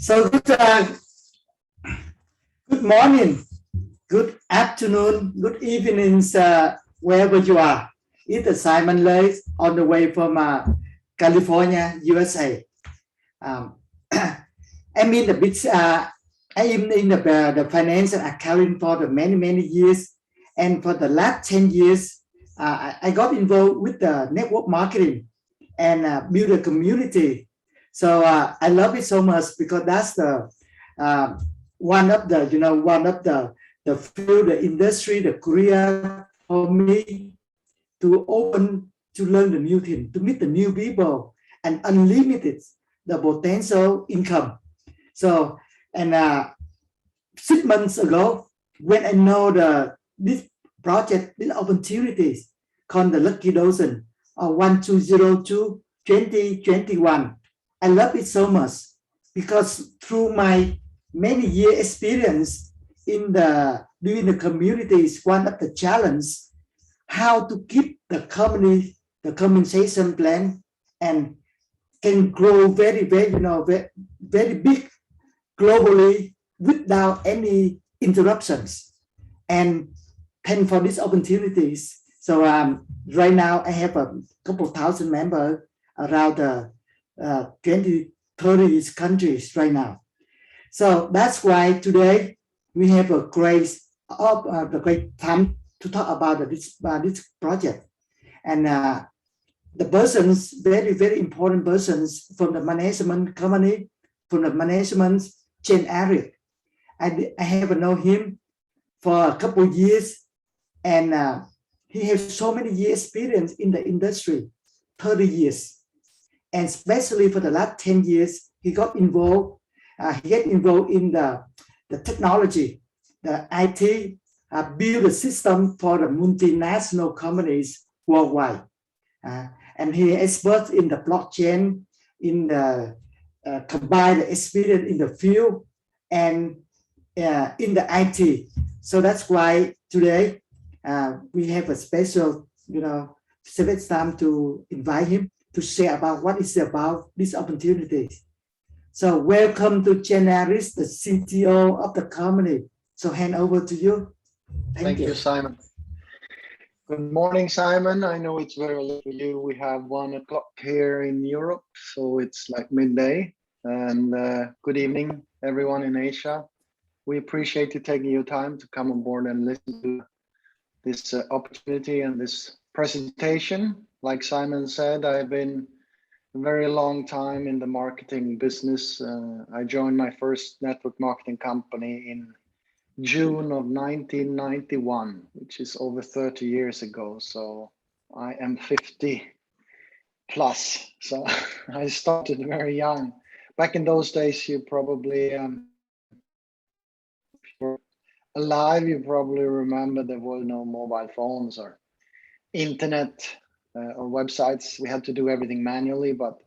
So good morning, good afternoon, good evenings, wherever you are. It's Simon Lay on the way from California, USA. I'm in the bit. I'm in the finance and accounting for the many years, and for the last 10 years, I got involved with the network marketing and build a community. So I love it so much because that's the one of the field, the industry, the career for me to open, to learn the new thing, to meet the new people, and unlimited the potential income. So, and 6 months ago, when I know this project, this opportunities called the LuckyDozens 1202 2021, I love it so much because through my many year experience in doing the communities, one of the challenge how to keep the company, the compensation plan, and can grow very big globally without any interruptions. And thank for these opportunities. So right now I have a couple thousand members around the 20, 30 countries right now. So that's why today we have a great time to talk about this project. And the persons, very important persons from the management company, from the management chain area. I have known him for a couple of years, and he has so many years experience in the industry, 30 years. And especially for the last 10 years, he got involved in the technology, the IT, build a system for the multinational companies worldwide. And he is expert in the blockchain, in the combined experience in the field and in the IT. So that's why today we have a special, select time to invite him to share about what is about this opportunity. So welcome to Janaris, the CTO of the company. So hand over to you. Thank you, Simon. Good morning, Simon. I know it's very late for you. We have 1 o'clock here in Europe, so it's like midday. And good evening, everyone in Asia. We appreciate you taking your time to come on board and listen to this opportunity and this presentation. Like Simon said, I've been a very long time in the marketing business. I joined my first network marketing company in June of 1991, which is over 30 years ago. So I am 50 plus. So I started very young. Back in those days, you probably, if you're alive, you probably remember there were no mobile phones or internet or websites. We had to do everything manually, but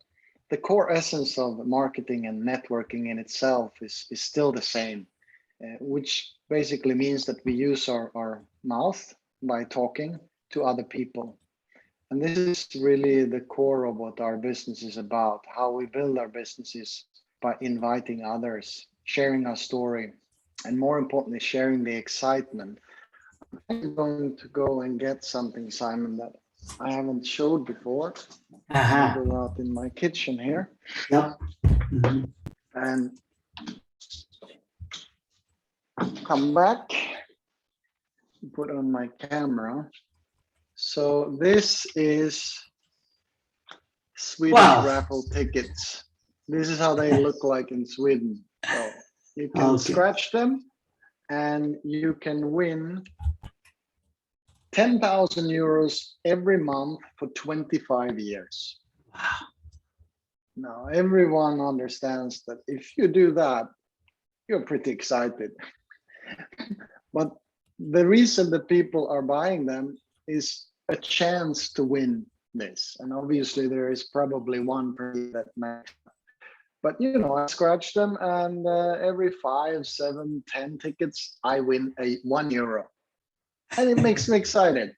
the core essence of marketing and networking in itself is still the same, which basically means that we use our mouth by talking to other people. And this is really the core of what our business is about, how we build our businesses by inviting others, sharing our story, and more importantly, sharing the excitement. I'm going to go and get something, Simon, that I haven't showed before. I'll go out in my kitchen here. Yep. Mm-hmm. And come back, put on my camera. So this is Swedish raffle tickets. This is how they look like in Sweden. So you can scratch them and you can win 10,000 euros every month for 25 years. Wow. Now, everyone understands that if you do that, you're pretty excited. But the reason that people are buying them is a chance to win this. And obviously there is probably one person that makes. But I scratch them, and every 5, 7, 10 tickets, I win €1. And it makes me excited.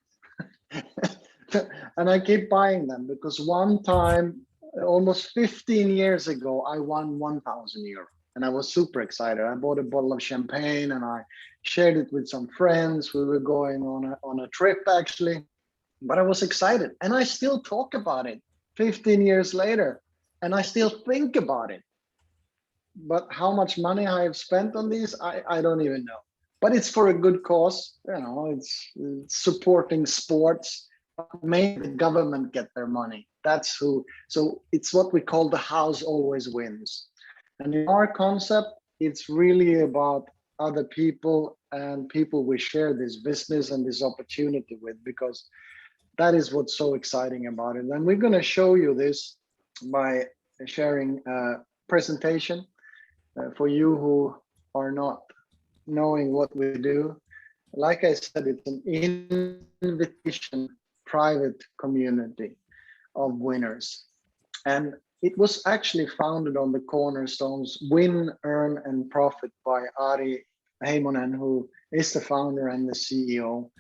And I keep buying them because one time, almost 15 years ago, I won €1,000. And I was super excited. I bought a bottle of champagne and I shared it with some friends. We were going on a trip actually, but I was excited. And I still talk about it 15 years later, and I still think about it. But how much money I have spent on these, I don't even know. But it's for a good cause. You know, it's supporting sports. Make the government get their money. That's who. So it's what we call the house always wins. And in our concept, it's really about other people and people we share this business and this opportunity with, because that is what's so exciting about it. And we're going to show you this by sharing a presentation for you who are not knowing what we do. Like I said, it's an invitation private community of winners. And it was actually founded on the cornerstones win, earn, and profit by Ari Heimonen, who is the founder and the CEO.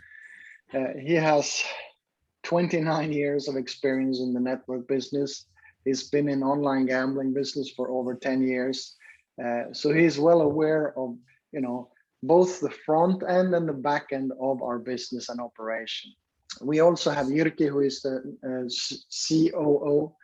He has 29 years of experience in the network business. He's been in online gambling business for over 10 years. So he's well aware of, you know, both the front end and the back end of our business and operation. We also have Jyrki, who is the COO,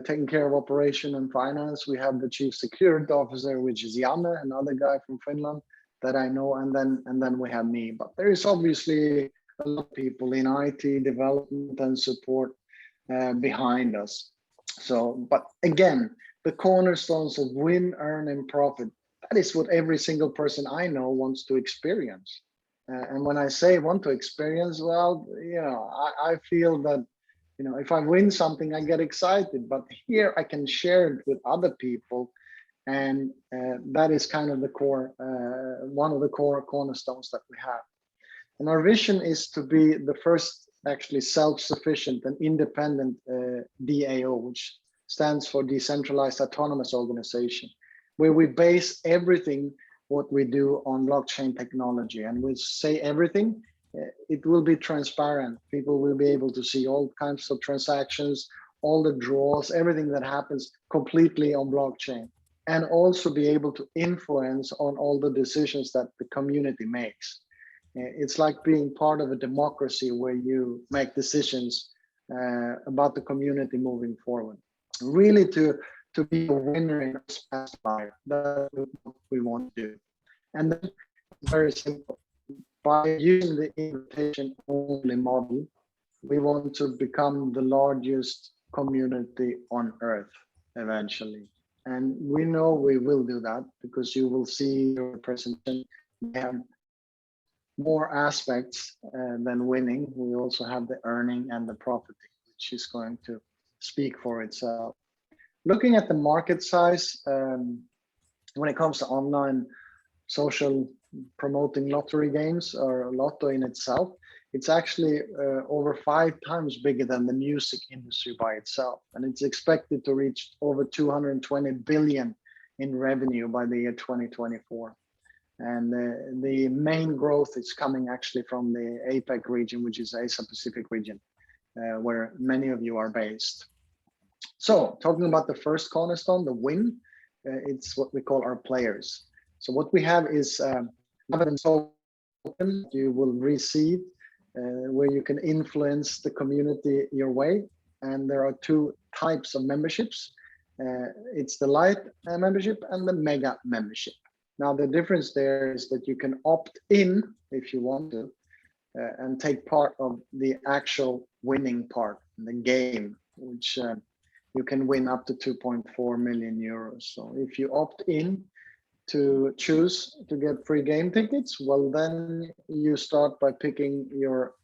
taking care of operation and finance. We have the chief security officer, which is Janne, another guy from Finland that I know, and then we have me. But there is obviously a lot of people in IT development and support behind us. So, but again, the cornerstones of win, earn, and profit, that is what every single person I know wants to experience. And when I say want to experience, well, you know, I feel that, you know, if I win something, I get excited, but here I can share it with other people. And that is kind of the core, one of the core cornerstones that we have. And our vision is to be the first actually self-sufficient and independent DAO, which stands for Decentralized Autonomous Organization, where we base everything what we do on blockchain technology. And we say everything, it will be transparent. People will be able to see all kinds of transactions, all the draws, everything that happens completely on blockchain, and also be able to influence on all the decisions that the community makes. It's like being part of a democracy where you make decisions about the community moving forward. Really to be a winner in this past life. That's what we want to do. And then it's very simple. By using the invitation only model, we want to become the largest community on earth eventually. And we know we will do that because you will see your presentation. We have more aspects than winning. We also have the earning and the profiting, which is going to speak for itself. Looking at the market size, when it comes to online social promoting lottery games or lotto in itself, it's actually over 5 times bigger than the music industry by itself. And it's expected to reach over 220 billion in revenue by the year 2024. And the main growth is coming actually from the APAC region, which is Asia Pacific region, where many of you are based. So talking about the first cornerstone, the win, it's what we call our players. So what we have is governance token you will receive, where you can influence the community your way. And there are 2 types of memberships. It's the Lite membership and the Mega membership. Now the difference there is that you can opt in if you want to, and take part of the actual winning part, the game, which you can win up to 2.4 million euros. So if you opt in to choose to get free game tickets, well, then you start by picking your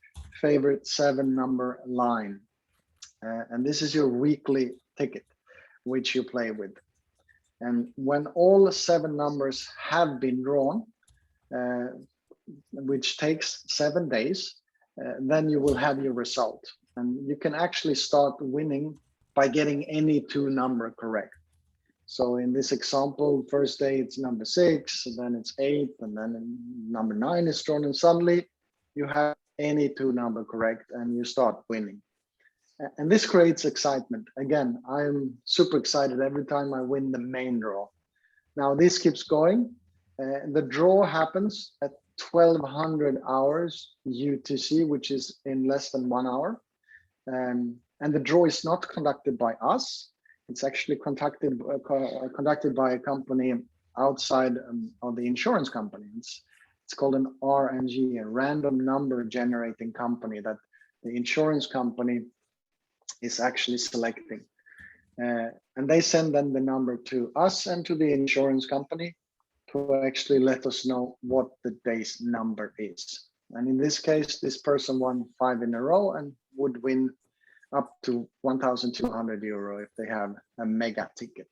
favorite 7-number line. And this is your weekly ticket, which you play with. And when all 7 numbers have been drawn, which takes 7 days, then you will have your result. And you can actually start winning by getting any 2 number correct. So in this example, first day it's number 6, and then it's 8, and then number 9 is drawn, and suddenly you have any 2 number correct and you start winning. And this creates excitement. Again, I'm super excited every time I win the main draw. Now this keeps going. The draw happens at 1200 hours UTC, which is in less than 1 hour. And the draw is not conducted by us. It's actually conducted by a company outside of the insurance company. It's called an RNG, a random number generating company that the insurance company is actually selecting. And they send then the number to us and to the insurance company to actually let us know what the day's number is. And in this case, this person won 5 in a row and would win up to 1,200 euro if they have a mega ticket.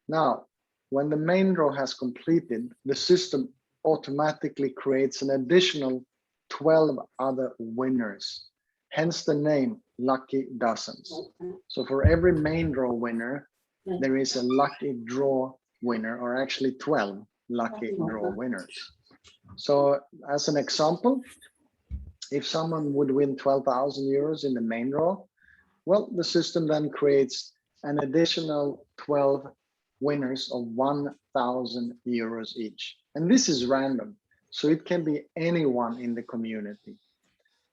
Now, when the main draw has completed, the system automatically creates an additional 12 other winners, hence the name LuckyDozens. So for every main draw winner, there is a lucky draw winner, or actually 12 lucky draw winners. So as an example, if someone would win 12,000 euros in the main draw, well, the system then creates an additional 12 winners of 1,000 euros each. And this is random, so it can be anyone in the community.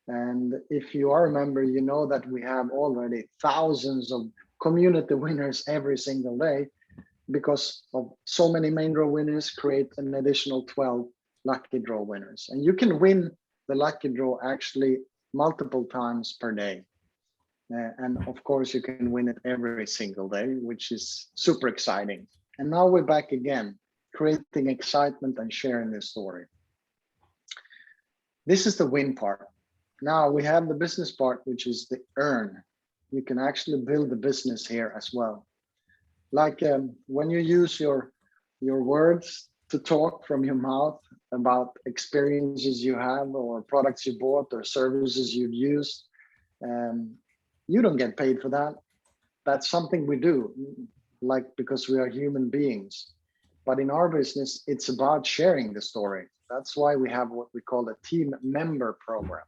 And if you are a member, you know that we have already thousands of community winners every single day, because of so many main draw winners create an additional 12 lucky draw winners. And you can win the lucky draw actually multiple times per day. And of course, you can win it every single day, which is super exciting. And now we're back again, creating excitement and sharing the story. This is the win part. Now we have the business part, which is the earn. You can actually build the business here as well. Like when you use your words to talk from your mouth about experiences you have, or products you bought, or services you've used, you don't get paid for that. That's something we do, like, because we are human beings. But in our business, it's about sharing the story. That's why we have what we call a team member program.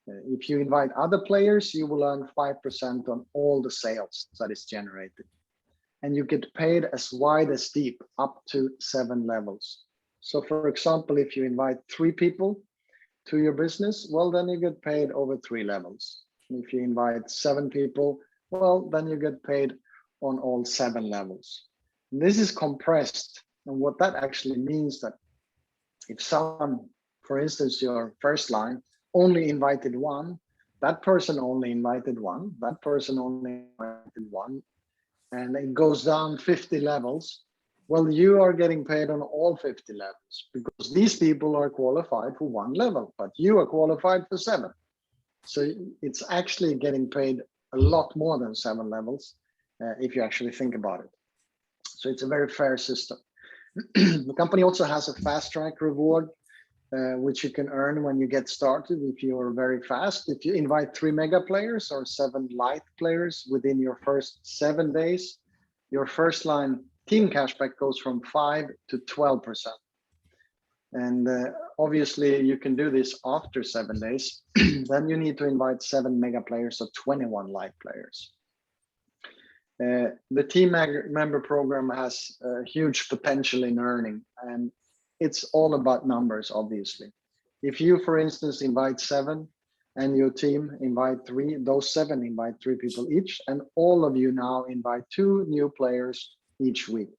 If you invite other players, you will earn 5% on all the sales that is generated. And you get paid as wide as deep, up to 7 levels. So for example, if you invite 3 people to your business, well, then you get paid over 3 levels. If you invite 7 people, well, then you get paid on all 7 levels. And this is compressed. And what that actually means, that if someone, for instance, your first line only invited 1, that person only invited 1, that person only invited 1, and it goes down 50 levels, well, you are getting paid on all 50 levels, because these people are qualified for 1 level, but you are qualified for 7. So it's actually getting paid a lot more than 7 levels, if you actually think about it. So it's a very fair system. The company also has a fast track reward, which you can earn when you get started if you are very fast. If you invite 3 mega players or 7 light players within your first 7 days, your first line team cashback goes from 5 to 12%. And obviously you can do this after 7 days. Then you need to invite 7 mega players or 21 light players. The team member program has huge potential in earning, and it's all about numbers, obviously. If you, for instance, invite 7 and your team invite 3, those 7 invite 3 people each, and all of you now invite 2 new players each week,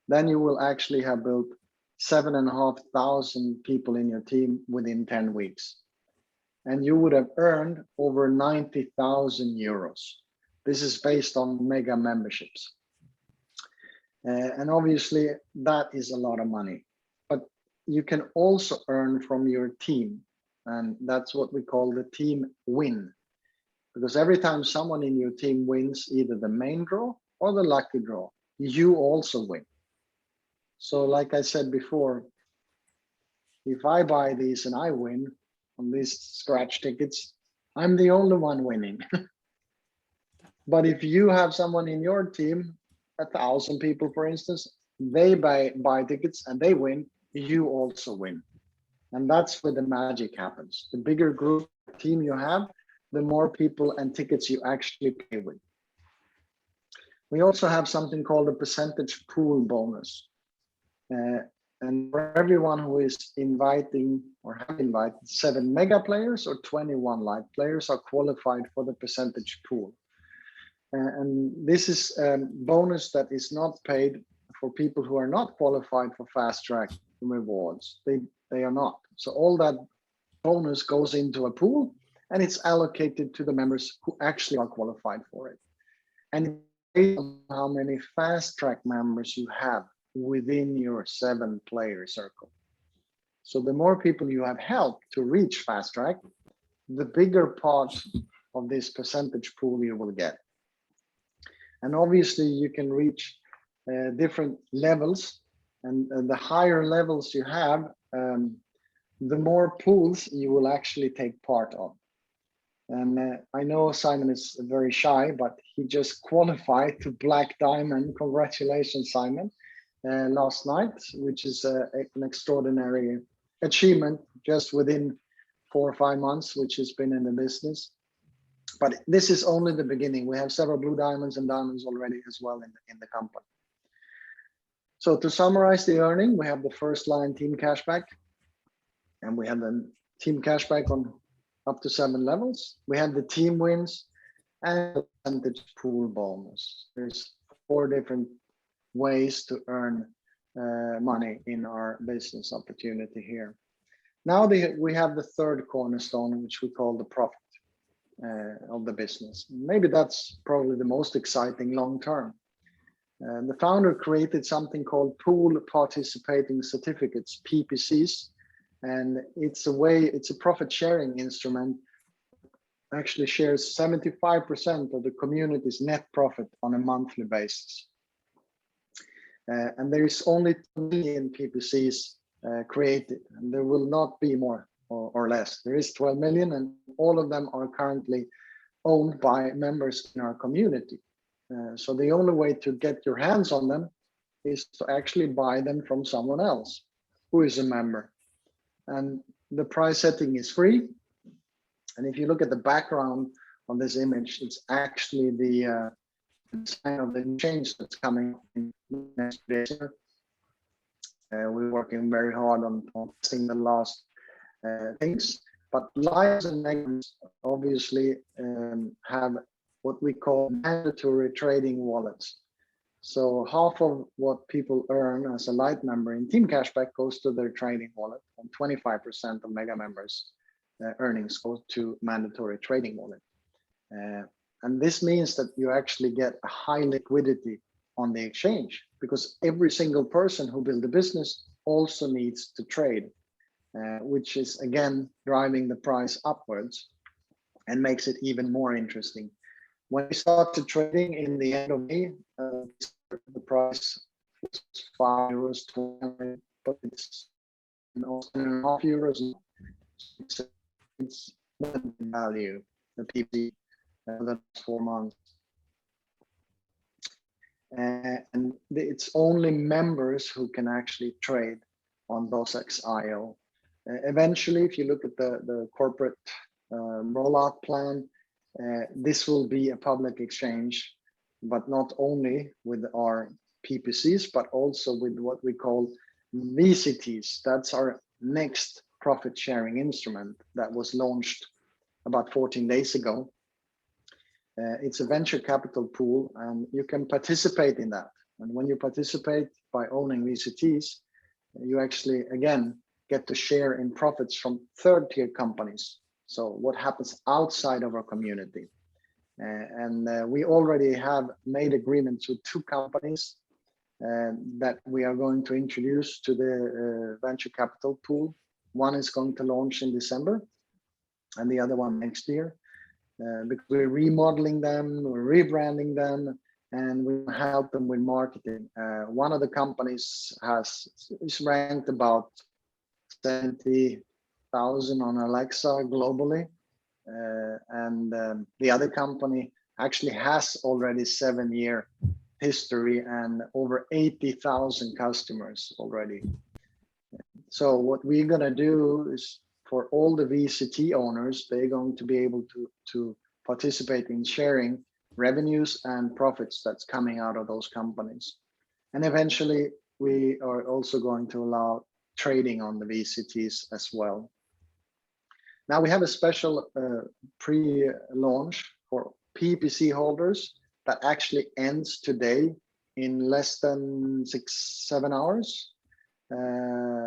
then you will actually have built 7,500 people in your team within 10 weeks. And you would have earned over 90,000 euros. This is based on mega memberships. And obviously that is a lot of money, but you can also earn from your team. And that's what we call the team win. Because every time someone in your team wins either the main draw or the lucky draw, you also win. So like I said before, if I buy these and I win on these scratch tickets, I'm the only one winning. But if you have someone in your team, 1,000 people, for instance, they buy tickets and they win, you also win. And that's where the magic happens. The bigger group team you have, the more people and tickets you actually play with. We also have something called a percentage pool bonus. And for everyone who is inviting or have invited 7 mega players or 21 light players are qualified for the percentage pool. And this is a bonus that is not paid for people who are not qualified for fast track rewards. They are not. So all that bonus goes into a pool and it's allocated to the members who actually are qualified for it. And based on how many fast track members you have within your 7-player circle. So the more people you have helped to reach fast track, the bigger part of this percentage pool you will get. And obviously you can reach different levels, and the higher levels you have, the more pools you will actually take part of. And I know Simon is very shy, but he just qualified to Black Diamond. Congratulations, Simon, last night, which is an extraordinary achievement just within 4 or 5 months, which has been in the business. But this is only the beginning. We have several blue diamonds and diamonds already as well in the company. So to summarize the earning, we have the first line team cashback, and we have the team cashback on up to 7 levels. We have the team wins and the percentage pool bonus. There's 4 different ways to earn money in our business opportunity here. Now we have the third cornerstone, which we call the profit of the business. Maybe that's probably the most exciting long term. The founder created something called pool participating certificates, PPCs, and it's a profit sharing instrument. Actually shares 75% of the community's net profit on a monthly basis. And there is only 2 million PPCs created, and there will not be more or less. There is 12 million, and all of them are currently owned by members in our community. So the only way to get your hands on them is to actually buy them from someone else who is a member. And the price setting is free. And if you look at the background on this image, it's actually the sign of the change that's coming in next year. We're working very hard on testing the last things, but lives and negatives obviously have what we call mandatory trading wallets. So half of what people earn as a light member in team cashback goes to their trading wallet, and 25% of mega members earnings go to mandatory trading wallet. And this means that you actually get a high liquidity on the exchange, because every single person who builds a business also needs to trade, which is again driving the price upwards and makes it even more interesting. When we started trading in the end of May, the price was €5, but it's €1.5. It's value, the PP, the last 4 months. And it's only members who can actually trade on BOSX.io. Eventually, if you look at the corporate rollout plan, this will be a public exchange, but not only with our PPCs, but also with what we call VCTs. That's our next profit sharing instrument that was launched about 14 days ago. It's a venture capital pool, and you can participate in that. And when you participate by owning VCTs, you actually, again, get to share in profits from third-tier companies. So what happens outside of our community. We already have made agreements with 2 companies that we are going to introduce to the venture capital pool. One is going to launch in December and the other one next year. Because we're remodeling them, we're rebranding them, and we help them with marketing. One of the companies is ranked about 70,000 on Alexa globally, and the other company actually has already 7-year history and over 80,000 customers already. So what we're gonna do is, for all the VCT owners, they're going to be able to participate in sharing revenues and profits that's coming out of those companies. And eventually, we are also going to allow trading on the VCTs as well. Now we have a special pre-launch for PPC holders that actually ends today in less than 6-7 hours.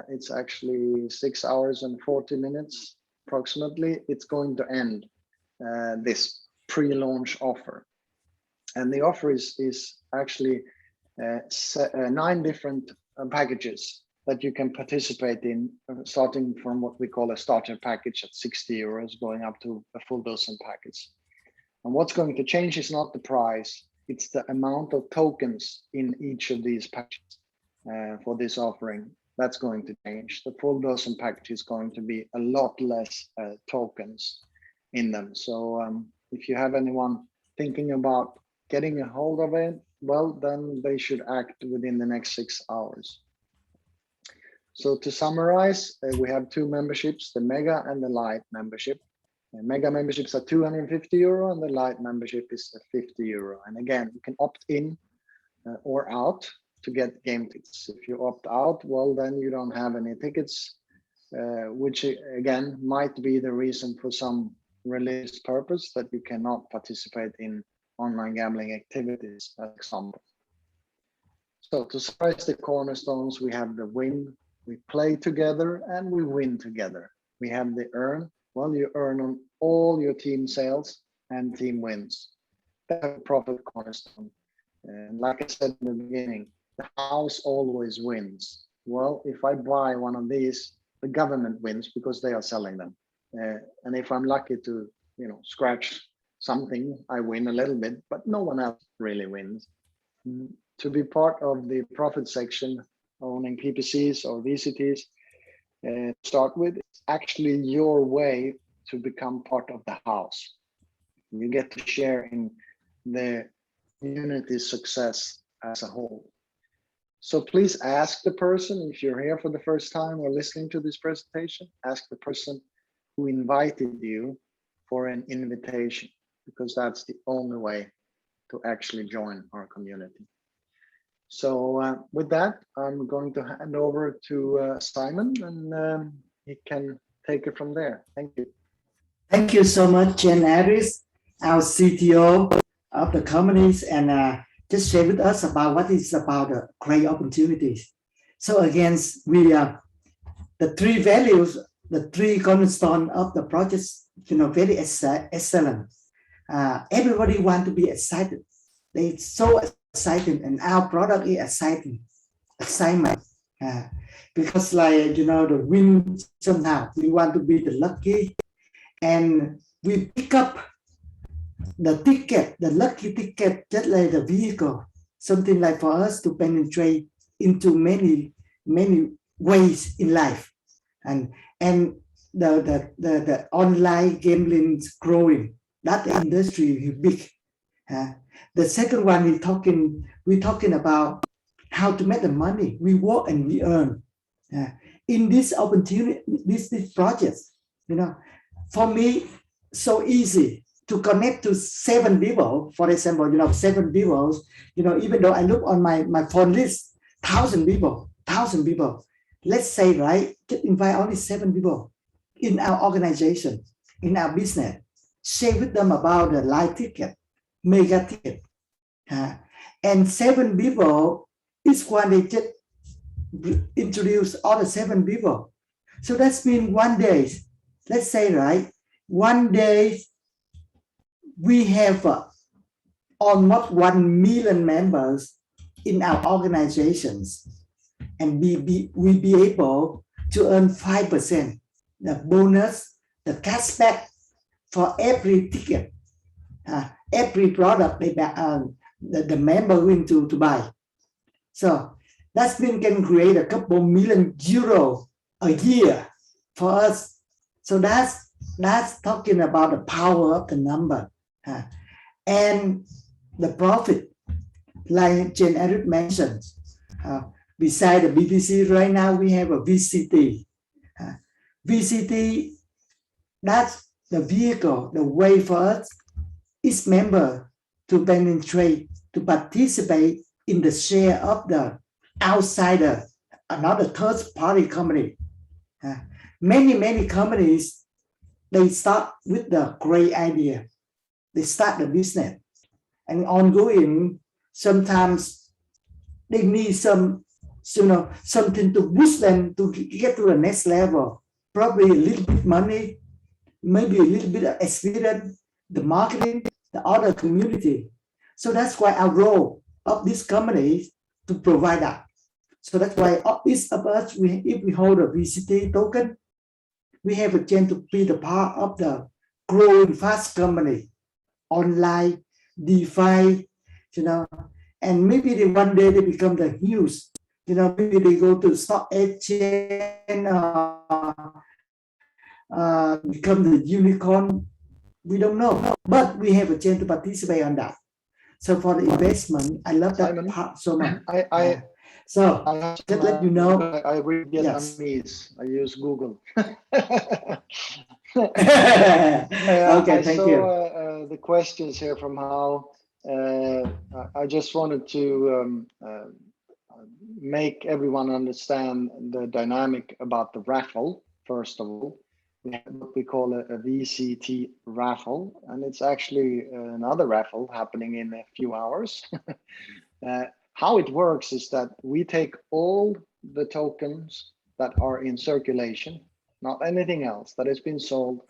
It's actually 6 hours and 40 minutes approximately. It's going to end this pre-launch offer. And the offer is actually 9 different packages that you can participate in, starting from what we call a starter package at 60 euros, going up to a full dozen package. And what's going to change is not the price, it's the amount of tokens in each of these packages for this offering. That's going to change. The full dozen package is going to be a lot less tokens in them. So if you have anyone thinking about getting a hold of it, well, then they should act within the next 6 hours. So to summarize, we have 2 memberships, the Mega and the Lite membership. The Mega memberships are 250 euro and the Lite membership is 50 euro. And again, you can opt in or out to get game tickets. If you opt out, well, then you don't have any tickets, which again might be the reason for some religious purpose that you cannot participate in online gambling activities, as example. So to summarize the cornerstones, we have the win, we play together, and we win together. We have the earn, well, you earn on all your team sales and team wins. That's a profit cornerstone. And like I said in the beginning, the house always wins. Well, if I buy one of these, the government wins because they are selling them. And if I'm lucky to, scratch something, I win a little bit, but no one else really wins. To be part of the profit section, owning PPCs or VCTs, start with, it's actually your way to become part of the house. You get to share in the community's success as a whole. So please ask the person, if you're here for the first time or listening to this presentation, ask the person who invited you for an invitation, because that's the only way to actually join our community. So with that, I'm going to hand over to Simon, and he can take it from there. Thank you. Thank you so much, Jen Harris, our CTO of the companies, and just share with us about what is about the great opportunities. So again, we the 3 values, the 3 cornerstones of the project, very excellent. Everybody want to be excited. They're so excited, and our product is excitement. Because the win somehow, we want to be the lucky, and we pick up the ticket, the lucky ticket, just like the vehicle, something like for us to penetrate into many ways in life, and the online gambling is growing. That industry is big. The second one, we're talking about how to make the money. We work and we earn. In this opportunity, this projects, for me, so easy to connect to 7 people. For example, 7 people. Even though I look on my phone list, 1,000 people. Let's say, right, just invite only 7 people in our organization, in our business. Share with them about the live ticket, mega ticket. And 7 people, each one they just introduce all the 7 people. So that's mean one day, let's say, right, one day we have almost 1 million members in our organizations, and we be able to earn 5%, the bonus, the cashback for every ticket, every product the member going to buy. So that's been can create a couple million euro a year for us. So that's talking about the power of the number. And the profit, like Jen Eric mentioned, beside the BPC right now, we have a VCT. VCT, that's the vehicle, the way for us, each member to penetrate, to participate in the share of the outsider, another third party company. Many companies, they start with the great idea. They start the business and ongoing. Sometimes they need some, something to boost them to get to the next level. Probably a little bit money, maybe a little bit of experience, the marketing, the other community. So that's why our role of this company to provide that. So that's why each of us, if we hold a VCT token, we have a chance to be the part of the growing fast company, online, DeFi, and maybe one day they become the huge, maybe they go to stock exchange, become the unicorn. We don't know, but we have a chance to participate on that. So for the investment, I love that Simon, part so much. So I just let you know. I read Vietnamese. I use Google. Okay, thank you. The questions here from how I just wanted to make everyone understand the dynamic about the raffle. First of all, we have what we call a Vct Raffle, and it's actually another raffle happening in a few hours. How it works is that we take all the tokens that are in circulation, not anything else that has been sold,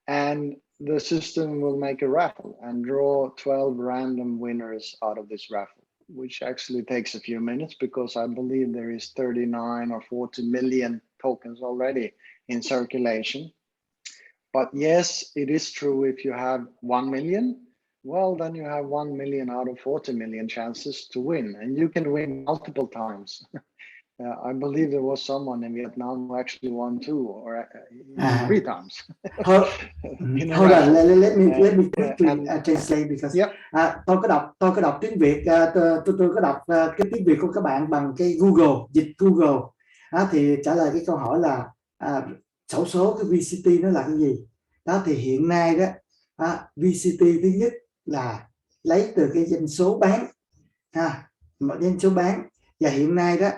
and the system will make a raffle and draw 12 random winners out of this raffle, which actually takes a few minutes because I believe there is 39 or 40 million tokens already in circulation. But yes, it is true, if you have 1 million, well, then you have 1 million out of 40 million chances to win, and you can win multiple times. I believe there was someone in Vietnam who actually won 2 or 3 times. Hold on, let me quickly translate because tôi có đọc tiếng Việt, tôi có đọc cái tiếng Việt của các bạn bằng cái Google, dịch Google. Thì trả lời cái câu hỏi là xổ số cái VCT nó là cái gì? Đó thì hiện nay đó, VCT thứ nhất là lấy từ cái doanh số bán, một doanh số bán, và hiện nay đó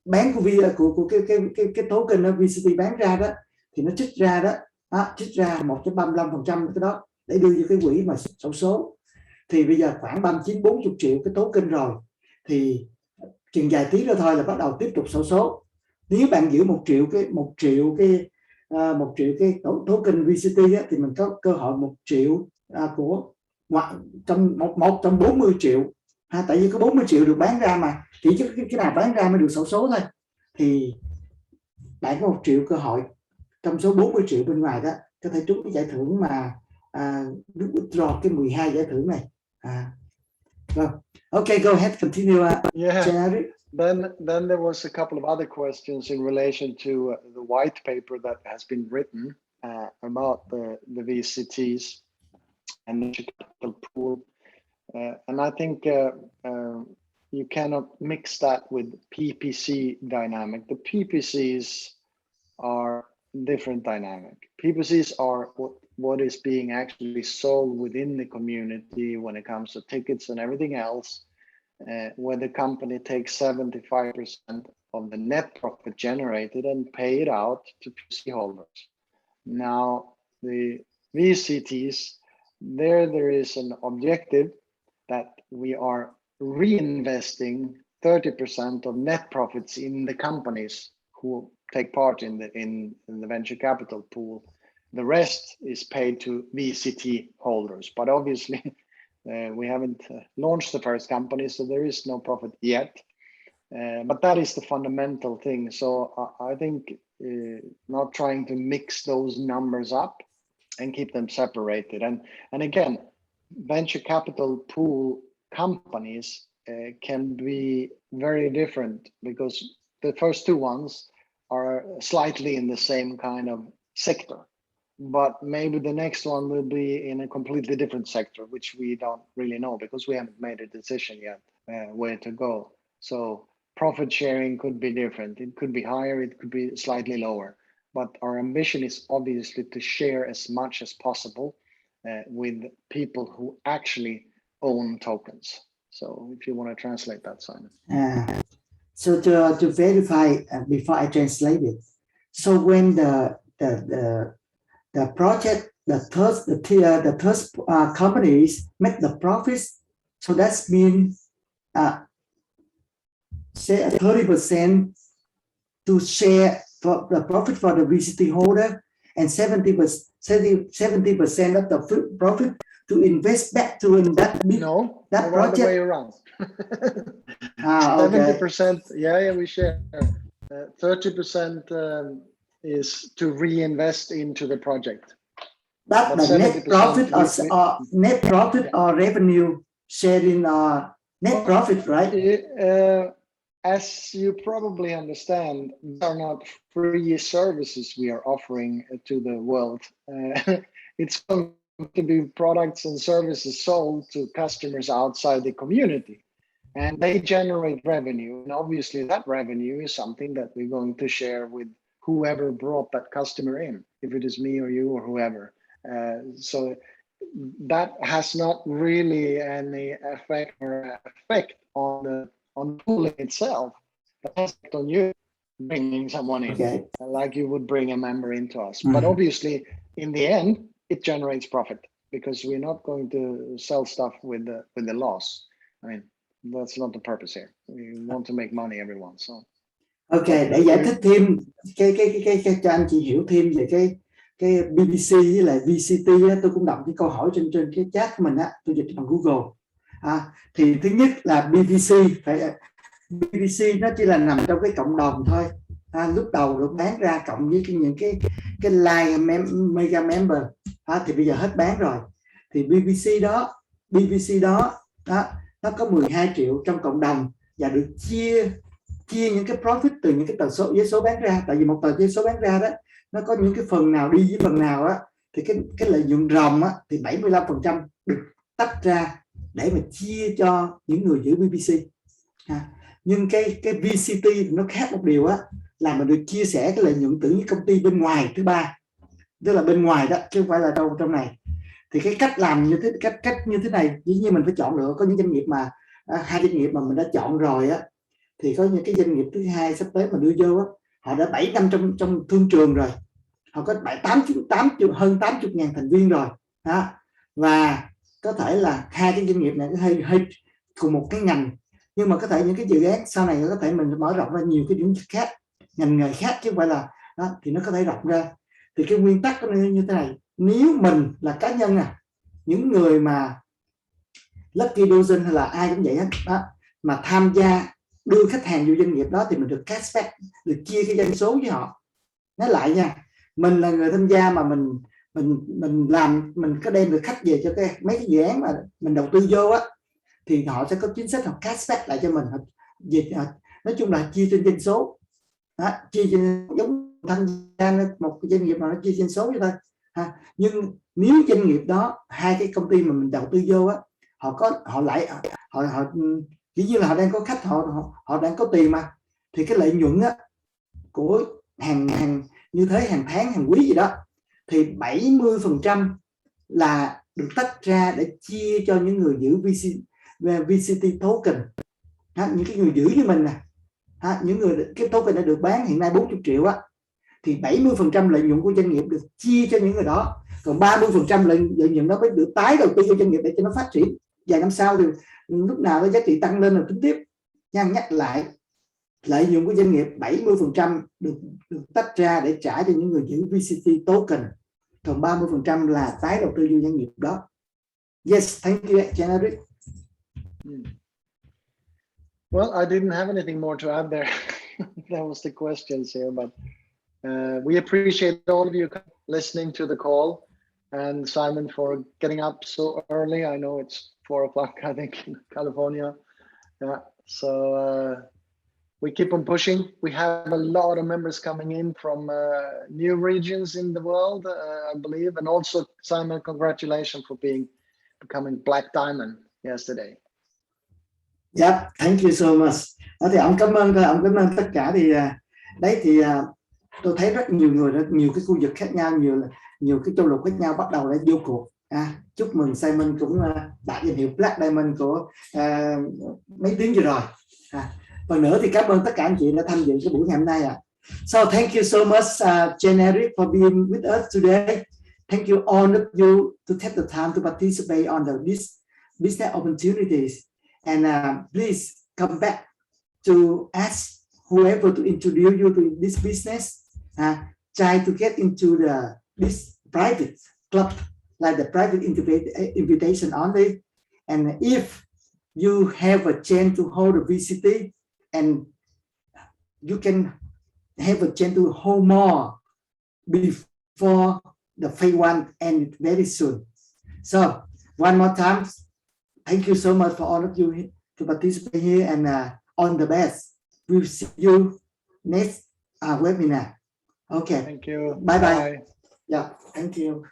bán của cái token đó, VCT bán ra đó thì nó trích ra đó, trích ra 1.35% cái đó để đưa cho cái quỹ mà xổ số. Thì bây giờ khoảng 39-40 triệu cái token rồi, thì chừng vài tiếng nữa thôi là bắt đầu tiếp tục xổ số. Nếu bạn giữ 1 triệu cái token VCT á, thì mình có cơ hội 1 triệu của một trong 40 triệu. Tại vì có 40 triệu được bán ra mà, chỉ cái nào bán ra mới được xổ số thôi. Thì bạn có 1 triệu cơ hội trong số 40 triệu bên ngoài đó, có thể trúng cái giải thưởng mà withdraw cái 12 giải thưởng này. Okay, go ahead, continue. Then there was a couple of other questions in relation to the white paper that has been written about the VCTs and the capital pool. And I think you cannot mix that with PPC dynamic. The PPCs are different dynamic. PPCs are what is being actually sold within the community when it comes to tickets and everything else, where the company takes 75% of the net profit generated and pay it out to PC holders. Now, the VCTs, there is an objective that we are reinvesting 30% of net profits in the companies who take part in the venture capital pool. The rest is paid to VCT holders, but obviously we haven't launched the first company, so there is no profit yet. But that is the fundamental thing. So I think not trying to mix those numbers up and keep them separated. And again, venture capital pool companies can be very different because the first 2 ones are slightly in the same kind of sector, but maybe the next one will be in a completely different sector, which we don't really know because we haven't made a decision yet where to go. So profit sharing could be different. It could be higher, it could be slightly lower, but our ambition is obviously to share as much as possible with people who actually own tokens. So if you want to translate that, Simon. So to verify before I translate it. So when the project, the third companies make the profits, so that's mean say 30% to share for the profit for the VCT holder, and 70% of the profit to invest back to in that that project. The way around. 70%, yeah, we share. 30% is to reinvest into the project. But the net profit or net profit or revenue sharing or net profit, right? As you probably understand, these are not free services we are offering to the world. It's going to be products and services sold to customers outside the community, and they generate revenue. And obviously that revenue is something that we're going to share with whoever brought that customer in, if it is me or you or whoever. So that has not really any effect on the pooling itself, but has on you bringing someone in, like you would bring a member into us. But obviously, in the end, it generates profit because we're not going to sell stuff with the loss. I mean, that's not the purpose here. We want to make money, everyone. So. Để giải thích thêm cái cho anh chị hiểu thêm về cái BBC với lại VCT á, tôi cũng đọc cái câu hỏi trên cái chat của mình á, tôi dịch bằng Google. Thì thứ nhất là BBC nó chỉ là nằm trong cái cộng đồng thôi. Lúc đầu được bán ra cộng với những cái like mega member, thì bây giờ hết bán rồi. Thì BBC đó nó có 12 triệu trong cộng đồng và được chia những cái profit từ những cái tờ số giấy số bán ra. Tại vì một tờ giấy số bán ra đó nó có những cái phần nào đi với phần nào á, thì cái lợi nhuận ròng á thì 75% được tách ra để mà chia cho những người giữ BBC. Nhưng cái VCT nó khác một điều á, là mình được chia sẻ cái lợi nhuận từ những công ty bên ngoài thứ ba, tức là bên ngoài đó chứ không phải là trong này. Thì cái cách làm như thế, cách như thế này, dĩ nhiên mình phải chọn lựa. Có những doanh nghiệp mà hai doanh nghiệp mà mình đã chọn rồi á, thì có những cái doanh nghiệp thứ hai sắp tới mà đưa vô á, họ đã 7 năm trong thương trường rồi, họ có hơn 80.000 thành viên rồi đó. Và có thể là hai cái doanh nghiệp này hơi cùng một cái ngành, nhưng mà có thể những cái dự án sau này có thể mình mở rộng ra nhiều cái lĩnh vực khác, ngành nghề khác, chứ không phải là đó, thì nó có thể rộng ra. Thì cái nguyên tắc nó như thế này: nếu mình là cá nhân những người mà LuckyDozens hay là ai cũng vậy hết đó, mà tham gia đưa khách hàng vô doanh nghiệp đó, thì mình được cashback, được chia cái doanh số với họ. Nói lại nha, mình là người tham gia mà mình làm, mình có đem được khách về cho mấy cái dự án mà mình đầu tư vô á, thì họ sẽ có chính sách họ cashback lại cho mình. Nói chung là chia trên doanh số, chia trên, giống tham gia một cái doanh nghiệp mà nó chia doanh số vậy thôi. Nhưng nếu doanh nghiệp đó, hai cái công ty mà mình đầu tư vô á, họ dĩ nhiên là họ đang có khách, họ đang có tiền mà, thì cái lợi nhuận á của hàng như thế, hàng tháng, hàng quý gì đó, thì 70% là được tách ra để chia cho những người giữ VCT token. Những cái người giữ như mình nè, những người cái token đã được bán hiện nay 40 triệu á, thì 70% lợi nhuận của doanh nghiệp được chia cho những người đó, còn 30% lợi nhuận đó mới được tái đầu tư cho doanh nghiệp để cho nó phát triển. Vài năm sau thì lúc nào cái giá trị tăng lên là tính tiếp. Nhắc lại, lợi nhuận của doanh nghiệp 70% được tách ra để trả cho những người giữ VCT token, còn 30% là tái đầu tư vô doanh nghiệp đó. Yes, thank you, January. Well, I didn't have anything more to add there. That was the questions here, but we appreciate all of you listening to the call, and Simon for getting up so early. I know it's 4 o'clock, I think, in California. So we keep on pushing. We have a lot of members coming in from new regions in the world, I believe. And also, Simon, congratulations for becoming Black Diamond yesterday. Yeah, thank you so much. Thì ông cảm ơn tất cả. Thì đấy thì tôi thấy rất nhiều người, nhiều cái khu vực khác nhau, nhiều cái châu lục khác nhau bắt đầu đã vô cuộc. Chúc mừng Simon cũng đạt danh hiệu Black Diamond của mấy tiếng vừa rồi. Phần nữa thì cảm ơn tất cả anh chị đã tham dự cái buổi ngày hôm nay So thank you so much Generic for being with us today. Thank you all of you to take the time to participate on this business opportunities, and please come back to ask whoever to introduce you to this business. Try to get into this private club, like the private invitation only. And if you have a chance to hold a VCT, and you can have a chance to hold more before the phase 1 and very soon. So one more time, thank you so much for all of you to participate here, and all the best. We'll see you next webinar. Okay. Thank you. Bye. Yeah, thank you.